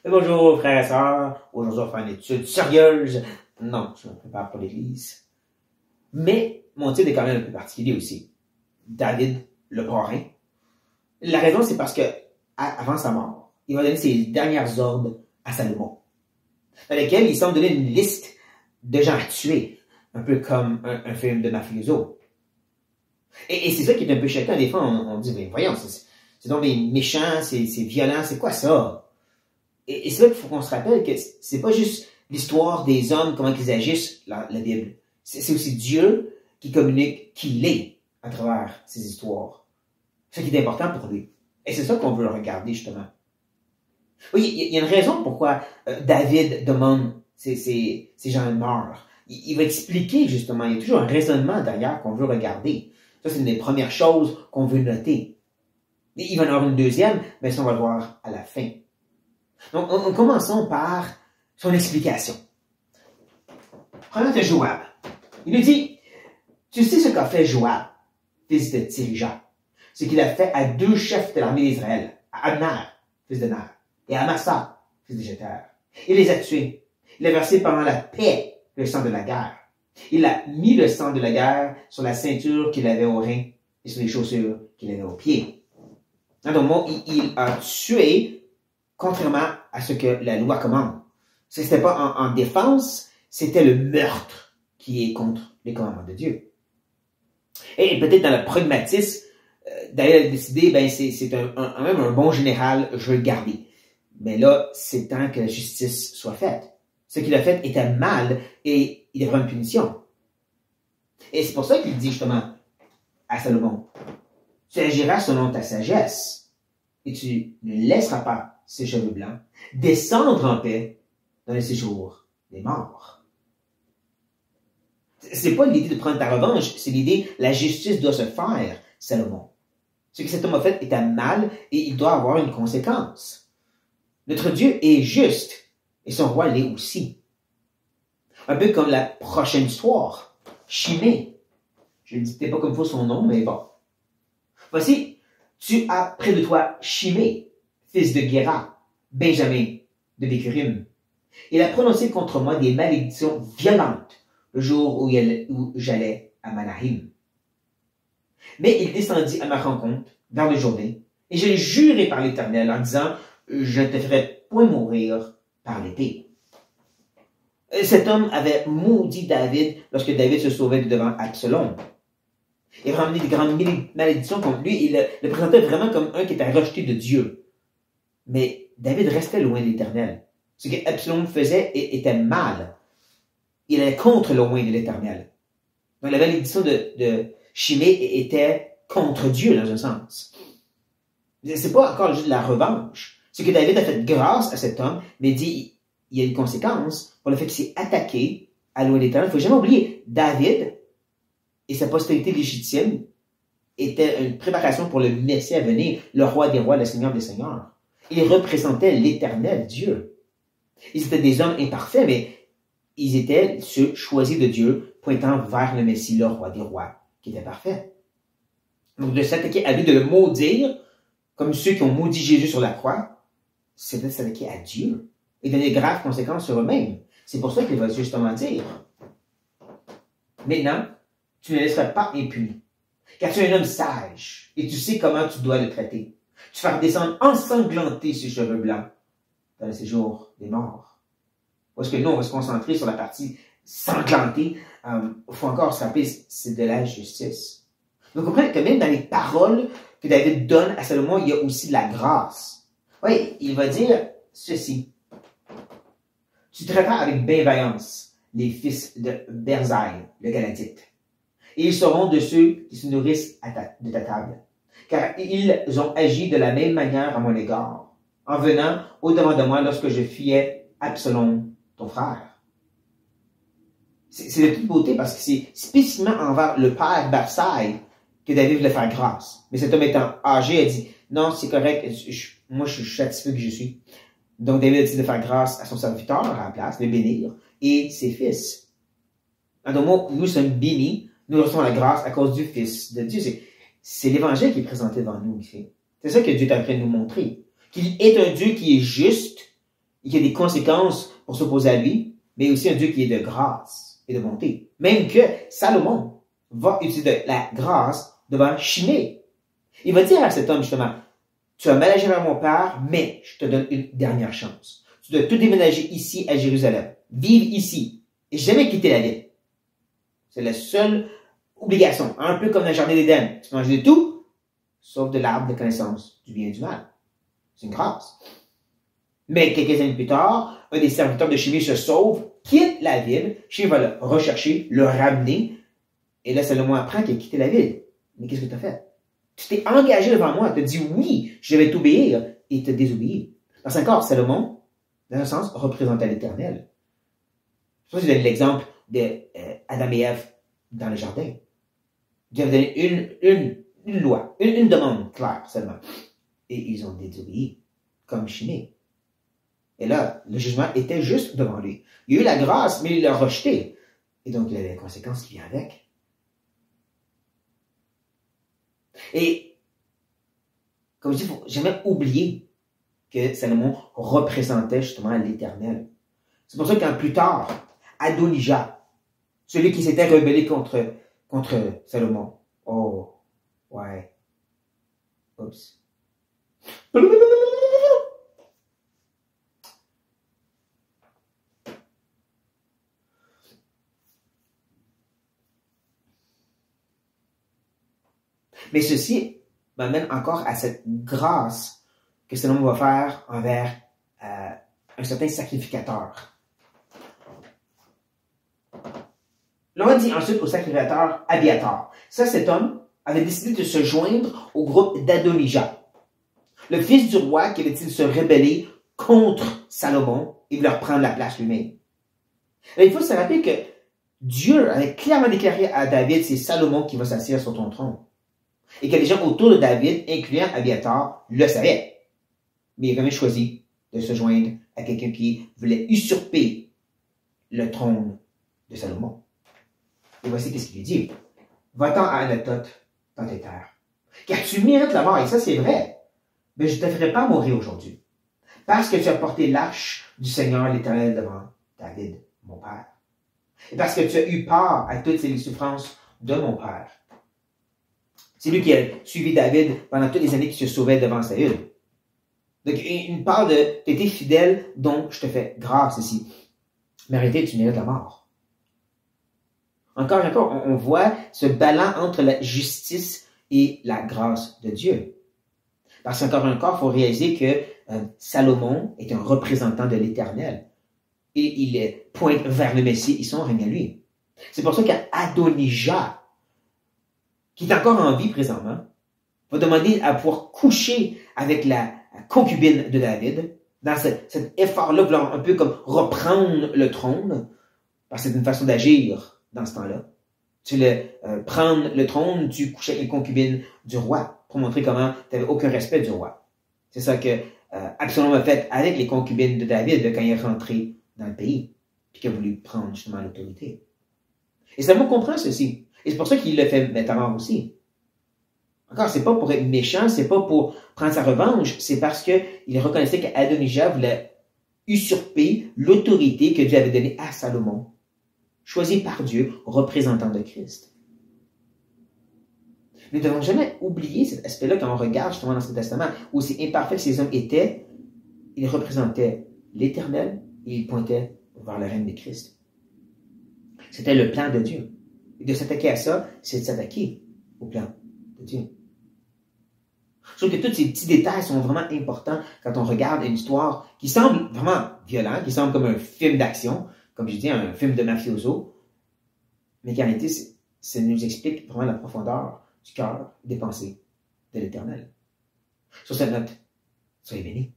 Et bonjour frères et sœurs, aujourd'hui on va faire une étude sérieuse. Non, je me prépare pour l'église. Mais mon titre est quand même un peu particulier aussi. David, le parrain. La raison c'est parce que, avant sa mort, il va donner ses dernières ordres à Salomon, dans lesquels il semble donner une liste de gens à tuer, un peu comme un film de mafioso. Et c'est ça qui est un peu choquant. Des fois, on dit, mais voyons, c'est donc méchant, c'est violent, c'est quoi ça? Et c'est là qu'il faut qu'on se rappelle que c'est pas juste l'histoire des hommes, comment ils agissent, la Bible. C'est aussi Dieu qui communique qui il est à travers ces histoires. C'est ce qui est important pour lui. Et c'est ça qu'on veut regarder, justement. Oui, il y a une raison pourquoi David demande ces gens meurent. Il va expliquer, justement, il y a toujours un raisonnement derrière qu'on veut regarder. Ça, c'est une des premières choses qu'on veut noter. Et il va y en avoir une deuxième, mais ça, on va le voir à la fin. Donc, commençons par son explication. Premièrement, de Joab. Il nous dit, tu sais ce qu'a fait Joab, fils de Tirija, ce qu'il a fait à deux chefs de l'armée d'Israël, à Abner, fils de Ner, et à Amasa, fils de Jether. Il les a tués. Il a versé pendant la paix le sang de la guerre. Il a mis le sang de la guerre sur la ceinture qu'il avait au rein et sur les chaussures qu'il avait aux pieds. Donc, il a tué contrairement à ce que la loi commande. Ce n'était pas en défense, c'était le meurtre qui est contre les commandements de Dieu. Et peut-être dans le pragmatisme, David a décidé, c'est même un bon général, je veux le garder. Mais là, c'est temps que la justice soit faite. Ce qu'il a fait était mal et il devrait une punition. Et c'est pour ça qu'il dit justement à Salomon, tu agiras selon ta sagesse et tu ne laisseras pas ses cheveux blancs descendre en paix dans le séjour des morts. C'est pas l'idée de prendre ta revanche, c'est l'idée la justice doit se faire, Salomon. Ce que cet homme a fait était mal et il doit avoir une conséquence. Notre Dieu est juste et son roi l'est aussi. Un peu comme la prochaine histoire, Shimée. Je ne dis peut-être pas comme il faut son nom, mais bon. Voici, tu as près de toi Shimée, fils de Guéra, Benjamin de Béchurim. Il a prononcé contre moi des malédictions violentes le jour où j'allais à Manahim. Mais il descendit à ma rencontre dans la journée, et je l'ai juré par l'Éternel en disant, je ne te ferai point mourir par l'épée. Cet homme avait maudit David lorsque David se sauvait de devant Absalom. Il a ramené des grandes malédictions contre lui. Il le présentait vraiment comme un qui était rejeté de Dieu. Mais David restait loin de l'Éternel. Ce que Absalom faisait était mal. Il allait contre loin de l'Éternel. Donc la malédiction de Shimée était contre Dieu dans un sens. C'est pas encore juste de la revanche. C'est que David a fait grâce à cet homme, mais dit il y a une conséquence pour le fait qu'il s'est attaqué à loin de l'Éternel. Il ne faut jamais oublier, David et sa postérité légitime était une préparation pour le Messie à venir, le roi des rois, le Seigneur des seigneurs. Ils représentaient l'Éternel, Dieu. Ils étaient des hommes imparfaits, mais ils étaient ceux choisis de Dieu, pointant vers le Messie, le roi des rois, qui était parfait. Donc de s'attaquer à lui, de le maudire, comme ceux qui ont maudit Jésus sur la croix, c'était de s'attaquer à Dieu et donner de graves conséquences sur eux-mêmes. C'est pour ça qu'il va justement dire, maintenant, tu ne laisseras pas impuni, car tu es un homme sage et tu sais comment tu dois le traiter. Tu feras descendre ensanglanté ses cheveux blancs dans le séjour des morts. Parce que nous, on va se concentrer sur la partie sanglantée. Il faut encore se rappeler, c'est de la justice. Donc, vous comprenez que même dans les paroles que David donne à Salomon, il y a aussi de la grâce. Oui, il va dire ceci. Tu traiteras avec bienveillance les fils de Berzaï, le Galatite. Et ils seront de ceux qui se nourrissent de ta table. Car ils ont agi de la même manière à mon égard, en venant au-devant de moi lorsque je fuyais Absalom, ton frère. C'est de toute beauté parce que c'est spécifiquement envers le père Berzaï que David voulait faire grâce. Mais cet homme étant âgé, a dit, non, c'est correct, moi je suis satisfait que je suis. Donc David a décidé de faire grâce à son serviteur à la place, de bénir, et ses fils. En d'autres mots, nous sommes bénis, nous recevons la grâce à cause du Fils de Dieu. C'est l'Évangile qui est présenté devant nous ici. C'est ça que Dieu est en train de nous montrer. Qu'il est un Dieu qui est juste, et qui a des conséquences pour s'opposer à lui, mais aussi un Dieu qui est de grâce et de bonté. Même que Salomon va utiliser de la grâce devant Shimei. Il va dire à cet homme justement, tu as mal agi à mon père, mais je te donne une dernière chance. Tu dois tout déménager ici à Jérusalem. Vivre ici et jamais quitter la ville. C'est la seule obligation. Un peu comme dans le jardin d'Éden. Tu manges de tout, sauf de l'arbre de connaissance du bien et du mal. C'est une grâce. Mais quelques années plus tard, un des serviteurs de Shimei se sauve, quitte la ville. Shimei va le rechercher, le ramener. Et là, Salomon apprend qu'il a quitté la ville. Mais qu'est-ce que tu as fait? Tu t'es engagé devant moi. Tu as dit oui, je vais t'obéir. Et tu as désobéi. Parce qu'encore, Salomon, dans un sens, représentait l'Éternel. Je vais donner l'exemple d'Adam et Ève dans le jardin. Dieu avait donné une loi, une demande claire seulement. Et ils ont désobéi, comme Shimei. Et là, le jugement était juste devant lui. Il a eu la grâce, mais il l'a rejeté. Et donc, il y a les conséquences qui viennent avec. Et, comme je dis, il ne faut jamais oublier que Salomon représentait justement l'Éternel. C'est pour ça qu'un plus tard, Adonijah, celui qui s'était rebellé contre Salomon. Oh, ouais. Oups. Mais ceci m'amène encore à cette grâce que Salomon va faire envers un certain sacrificateur. L'on dit ensuite au sacrificateur Abiatar. Ça, cet homme avait décidé de se joindre au groupe d'Adonijah, le fils du roi qui avait décidé de se rebeller contre Salomon et de leur prendre la place lui-même. Il faut se rappeler que Dieu avait clairement déclaré à David, c'est Salomon qui va s'asseoir sur ton trône. Et que les gens autour de David, incluant Abiatar, le savaient. Mais il a quand même choisi de se joindre à quelqu'un qui voulait usurper le trône de Salomon. Et voici ce qu'il lui dit. Va-t'en à Anatote dans tes terres. Car tu mérites la mort, et ça c'est vrai. Mais je ne te ferai pas mourir aujourd'hui. Parce que tu as porté l'arche du Seigneur l'Éternel devant David, mon père. Et parce que tu as eu part à toutes ces souffrances de mon père. C'est lui qui a suivi David pendant toutes les années qui se sauvait devant Saül. Donc, une part de « t'étais fidèle, donc je te fais grâce ici ». Mais en réalité, tu mérites la mort. Encore une fois, on voit ce ballon entre la justice et la grâce de Dieu. Parce qu'encore une fois, il faut réaliser que Salomon est un représentant de l'Éternel. Et il pointe vers le Messie et son règne à lui. C'est pour ça qu'Adonijah, qui est encore en vie présentement, va demander à pouvoir coucher avec la concubine de David, dans cet effort-là, vouloir un peu comme reprendre le trône, parce que c'est une façon d'agir dans ce temps-là. Tu voulais prendre le trône, tu couchais avec les concubines du roi, pour montrer comment tu n'avais aucun respect du roi. C'est ça que Absalom a fait avec les concubines de David quand il est rentré dans le pays, puis qu'il a voulu prendre justement l'autorité. Et Salomon comprend ceci. Et c'est pour ça qu'il le fait mettre à mort aussi. Encore, c'est pas pour être méchant, c'est pas pour prendre sa revanche, c'est parce qu'il reconnaissait qu'Adonijah voulait usurper l'autorité que Dieu avait donnée à Salomon, choisi par Dieu, représentant de Christ. Nous ne devons jamais oublier cet aspect-là quand on regarde justement dans l'Ancien Testament, aussi imparfaits que ces hommes étaient, ils représentaient l'Éternel et ils pointaient vers le règne de Christ. C'était le plan de Dieu. Et de s'attaquer à ça, c'est de s'attaquer au plan de Dieu. Je trouve que tous ces petits détails sont vraiment importants quand on regarde une histoire qui semble vraiment violente, qui semble comme un film d'action, comme je dis, un film de mafioso, mais qui en réalité, ça nous explique vraiment la profondeur du cœur, des pensées de l'Éternel. Sur cette note, soyez bénis.